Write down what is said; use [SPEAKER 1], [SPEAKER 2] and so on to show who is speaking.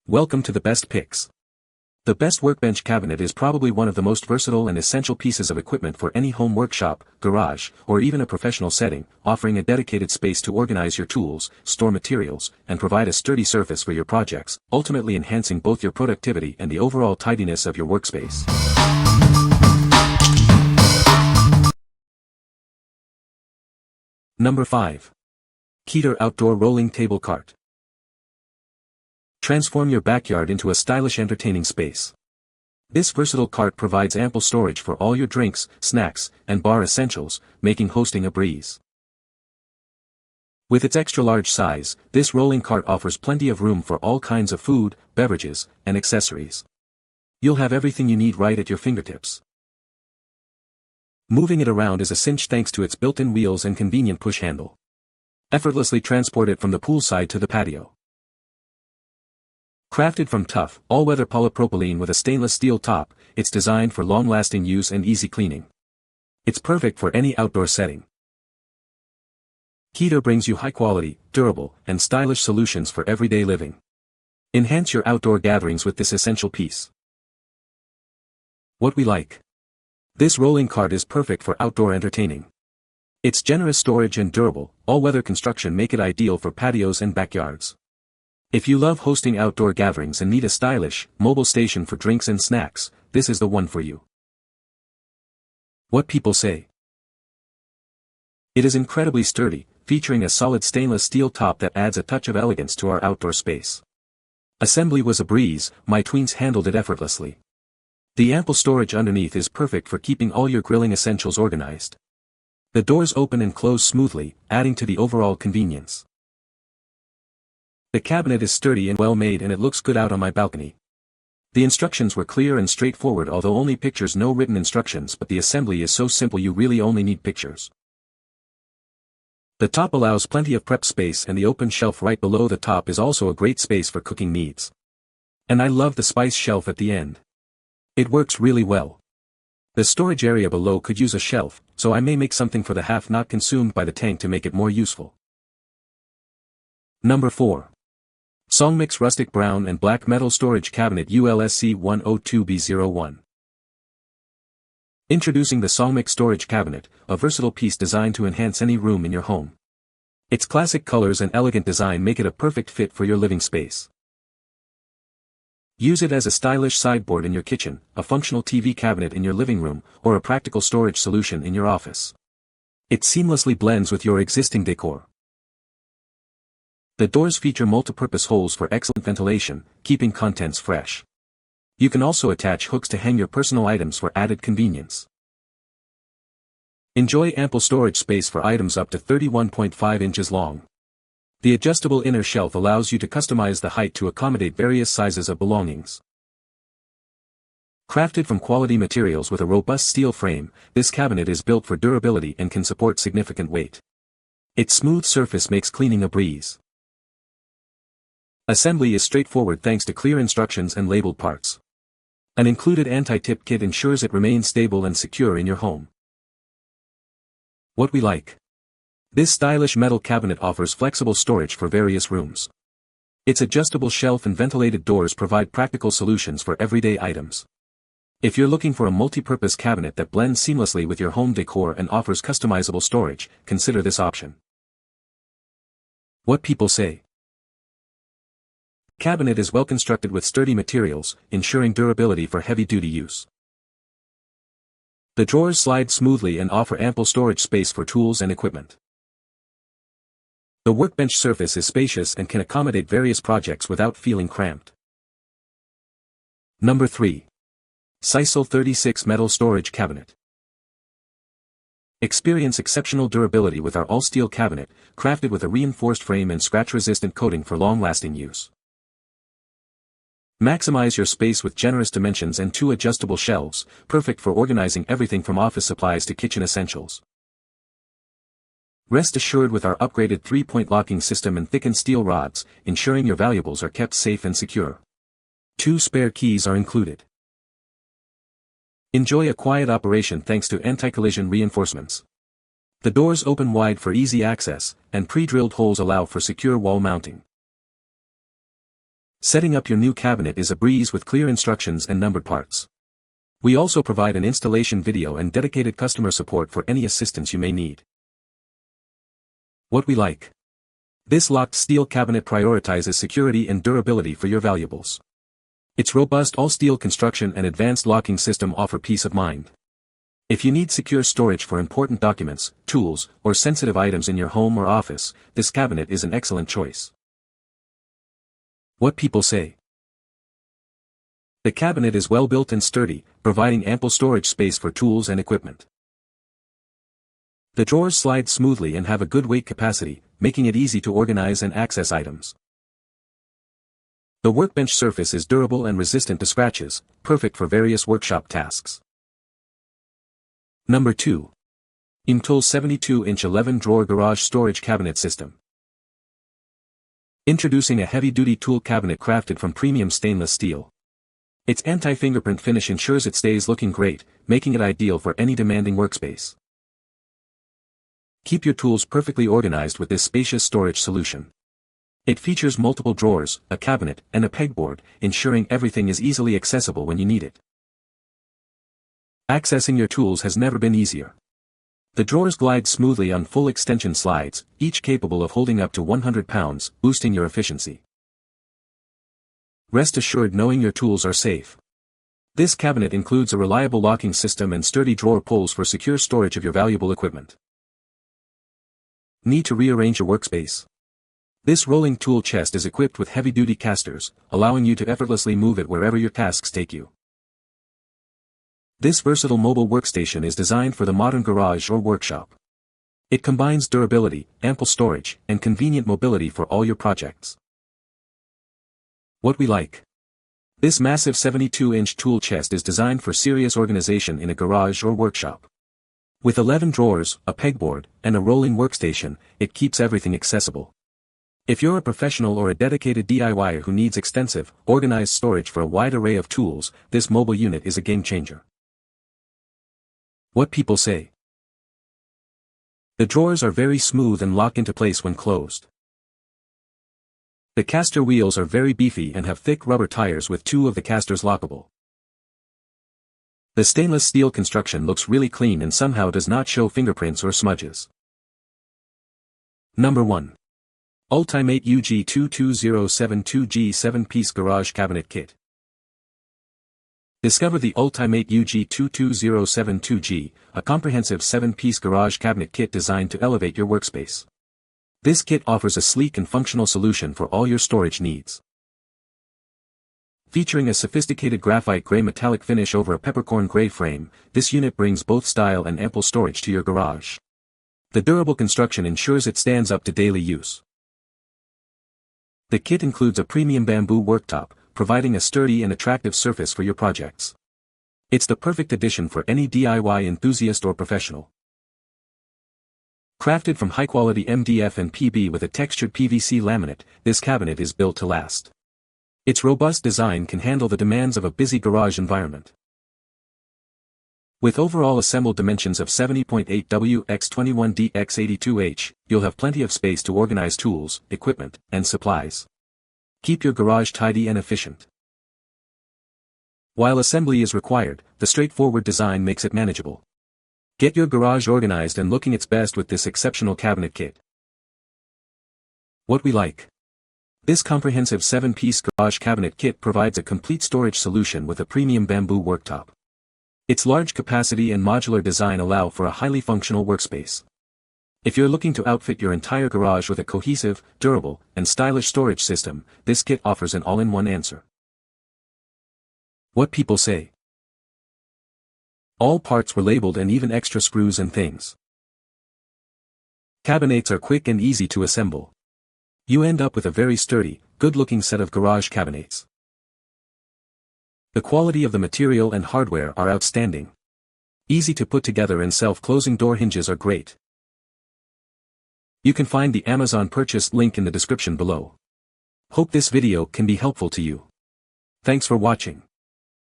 [SPEAKER 1] Welcome to the best picks. The best workbench cabinet is probably one of the most versatile and essential pieces of equipment for any home workshop, garage, or even a professional setting, offering a dedicated space to organize your tools, store materials, and provide a sturdy surface for your projects, ultimately enhancing both your productivity and the overall tidiness of your workspace. Number 5. Keter Outdoor Rolling Table Cart. Transform your backyard into a stylish entertaining space. This versatile cart provides ample storage for all your drinks, snacks, and bar essentials, making hosting a breeze. With its extra-large size, this rolling cart offers plenty of room for all kinds of food, beverages, and accessories. You'll have everything you need right at your fingertips. Moving it around is a cinch thanks to its built-in wheels and convenient push handle. Effortlessly transport it from the poolside to the patio. Crafted from tough, all-weather polypropylene with a stainless steel top, it's designed for long-lasting use and easy cleaning. It's perfect for any outdoor setting. Keter brings you high-quality, durable, and stylish solutions for everyday living. Enhance your outdoor gatherings with this essential piece. What we like. This rolling cart is perfect for outdoor entertaining. Its generous storage and durable, all-weather construction make it ideal for patios and backyards. If you love hosting outdoor gatherings and need a stylish, mobile station for drinks and snacks, this is the one for you. What people say. It is incredibly sturdy, featuring a solid stainless steel top that adds a touch of elegance to our outdoor space. Assembly was a breeze, my tweens handled it effortlessly. The ample storage underneath is perfect for keeping all your grilling essentials organized. The doors open and close smoothly, adding to the overall convenience. The cabinet is sturdy and well made and it looks good out on my balcony. The instructions were clear and straightforward, although only pictures, no written instructions, but the assembly is so simple you really only need pictures. The top allows plenty of prep space and the open shelf right below the top is also a great space for cooking needs. And I love the spice shelf at the end. It works really well. The storage area below could use a shelf, so I may make something for the half not consumed by the tank to make it more useful. Number 4. SONGMICS Rustic Brown and Black Metal Storage Cabinet ULSC 102B01. Introducing the SONGMICS Storage Cabinet, a versatile piece designed to enhance any room in your home. Its classic colors and elegant design make it a perfect fit for your living space. Use it as a stylish sideboard in your kitchen, a functional TV cabinet in your living room, or a practical storage solution in your office. It seamlessly blends with your existing decor. The doors feature multi-purpose holes for excellent ventilation, keeping contents fresh. You can also attach hooks to hang your personal items for added convenience. Enjoy ample storage space for items up to 31.5 inches long. The adjustable inner shelf allows you to customize the height to accommodate various sizes of belongings. Crafted from quality materials with a robust steel frame, this cabinet is built for durability and can support significant weight. Its smooth surface makes cleaning a breeze. Assembly is straightforward thanks to clear instructions and labeled parts. An included anti-tip kit ensures it remains stable and secure in your home. What we like. This stylish metal cabinet offers flexible storage for various rooms. Its adjustable shelf and ventilated doors provide practical solutions for everyday items. If you're looking for a multi-purpose cabinet that blends seamlessly with your home decor and offers customizable storage, consider this option. What people say. Cabinet is well constructed with sturdy materials, ensuring durability for heavy-duty use. The drawers slide smoothly and offer ample storage space for tools and equipment. The workbench surface is spacious and can accommodate various projects without feeling cramped. Number 3. SISESOL 36 Metal Storage Cabinet. Experience exceptional durability with our all-steel cabinet, crafted with a reinforced frame and scratch-resistant coating for long-lasting use. Maximize your space with generous dimensions and 2 adjustable shelves, perfect for organizing everything from office supplies to kitchen essentials. Rest assured with our upgraded 3-point locking system and thickened steel rods, ensuring your valuables are kept safe and secure. 2 spare keys are included. Enjoy a quiet operation thanks to anti-collision reinforcements. The doors open wide for easy access, and pre-drilled holes allow for secure wall mounting. Setting up your new cabinet is a breeze with clear instructions and numbered parts. We also provide an installation video and dedicated customer support for any assistance you may need. What we like. This locked steel cabinet prioritizes security and durability for your valuables. Its robust all-steel construction and advanced locking system offer peace of mind. If you need secure storage for important documents, tools, or sensitive items in your home or office, this cabinet is an excellent choice. What people say. The cabinet is well built and sturdy, providing ample storage space for tools and equipment. The drawers slide smoothly and have a good weight capacity, making it easy to organize and access items. The workbench surface is durable and resistant to scratches, perfect for various workshop tasks. Number 2. OEMTOOLS 72-inch 11-drawer garage storage cabinet system. Introducing a heavy-duty tool cabinet crafted from premium stainless steel. Its anti-fingerprint finish ensures it stays looking great, making it ideal for any demanding workspace. Keep your tools perfectly organized with this spacious storage solution. It features multiple drawers, a cabinet, and a pegboard, ensuring everything is easily accessible when you need it. Accessing your tools has never been easier. The drawers glide smoothly on full extension slides, each capable of holding up to 100 pounds, boosting your efficiency. Rest assured knowing your tools are safe. This cabinet includes a reliable locking system and sturdy drawer pulls for secure storage of your valuable equipment. Need to rearrange your workspace? This rolling tool chest is equipped with heavy-duty casters, allowing you to effortlessly move it wherever your tasks take you. This versatile mobile workstation is designed for the modern garage or workshop. It combines durability, ample storage, and convenient mobility for all your projects. What we like. This massive 72-inch tool chest is designed for serious organization in a garage or workshop. With 11 drawers, a pegboard, and a rolling workstation, it keeps everything accessible. If you're a professional or a dedicated DIYer who needs extensive, organized storage for a wide array of tools, this mobile unit is a game changer. What people say. The drawers are very smooth and lock into place when closed. The caster wheels are very beefy and have thick rubber tires with 2 of the casters lockable. The stainless steel construction looks really clean and somehow does not show fingerprints or smudges. Number 1. Ulti-MATE UG22072G 7-piece garage cabinet kit. Discover the Ulti-MATE UG22072G, a comprehensive 7-piece garage cabinet kit designed to elevate your workspace. This kit offers a sleek and functional solution for all your storage needs. Featuring a sophisticated graphite gray metallic finish over a peppercorn gray frame, this unit brings both style and ample storage to your garage. The durable construction ensures it stands up to daily use. The kit includes a premium bamboo worktop, providing a sturdy and attractive surface for your projects. It's the perfect addition for any DIY enthusiast or professional. Crafted from high-quality MDF and PB with a textured PVC laminate, this cabinet is built to last. Its robust design can handle the demands of a busy garage environment. With overall assembled dimensions of 70.8 W x 21 D x 82H, you'll have plenty of space to organize tools, equipment, and supplies. Keep your garage tidy and efficient. While assembly is required, the straightforward design makes it manageable. Get your garage organized and looking its best with this exceptional cabinet kit. What we like. This comprehensive 7-piece garage cabinet kit provides a complete storage solution with a premium bamboo worktop. Its large capacity and modular design allow for a highly functional workspace. If you're looking to outfit your entire garage with a cohesive, durable, and stylish storage system, this kit offers an all-in-one answer. What people say. All parts were labeled and even extra screws and things. Cabinets are quick and easy to assemble. You end up with a very sturdy, good-looking set of garage cabinets. The quality of the material and hardware are outstanding. Easy to put together and self-closing door hinges are great. You can find the Amazon purchase link in the description below. Hope this video can be helpful to you. Thanks for watching.